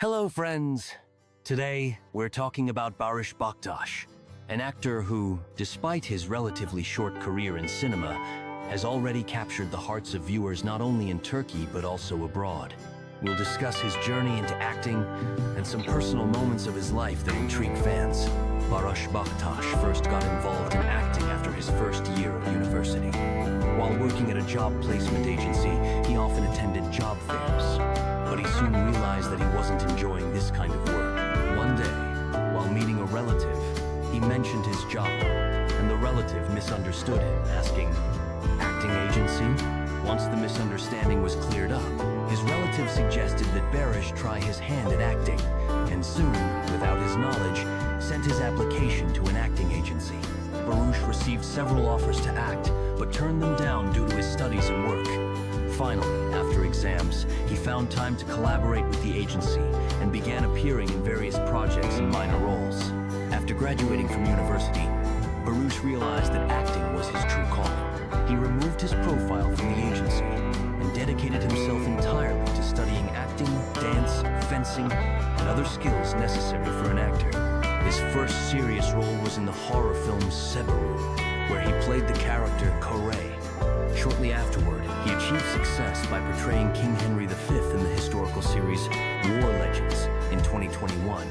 Hello, friends. Today, we're talking about Barış Baktas, an actor who, despite his relatively short career in cinema, has already captured the hearts of viewers not only in Turkey but also abroad. We'll discuss his journey into acting and some personal moments of his life that intrigue fans. Barış Baktas first got involved in acting after his first year of university. While working at a job placement agency, he often attended job fairs. But he soon realized that he wasn't enjoying this kind of work. One day, while meeting a relative, he mentioned his job, and the relative misunderstood him, asking, "Acting agency?" Once the misunderstanding was cleared up, his relative suggested that Barış try his hand at acting, and soon, without his knowledge, sent his application to an acting agency. Barış received several offers to act, but turned them down due to his studies and work. Finally, after exams, he found time to collaborate with the agency and began appearing in various projects and minor roles. After graduating from university, Barış realized that acting was his true calling. He removed his profile from the agency and dedicated himself entirely to studying acting, dance, fencing, and other skills necessary for an actor. His first serious role was in the horror film Seberu, where he played the character Convey. Shortly afterward, he achieved success by portraying King Henry V in the historical series War Legends in 2021.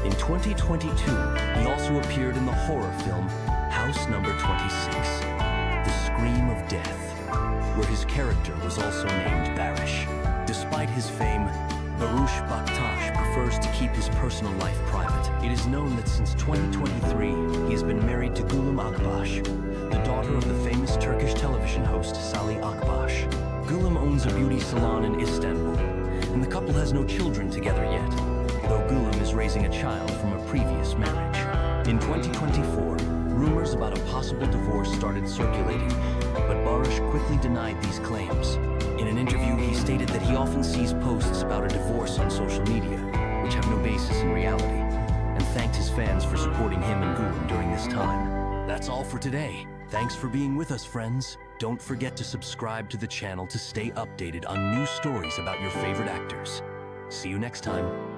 In 2022, he also appeared in the horror film House Number 26, The Scream of Death, where his character was also named Baris. Despite his fame, Barış Baktas prefers to keep his personal life private. It is known that since 2023, he has been married to Gülüm Akbaş, the daughter of the famous Turkish television host Salih Akbaş. Gülüm owns a beauty salon in Istanbul, and the couple has no children together yet, though Gülüm is raising a child from a previous marriage. In 2024, rumors about a possible divorce started circulating, but Barış quickly denied these claims. In an interview, he stated that he often sees posts about a divorce on social media, which have no basis in reality, and thanked his fans for supporting him and Gülüm during this time. That's all for today. Thanks for being with us, friends. Don't forget to subscribe to the channel to stay updated on new stories about your favorite actors. See you next time.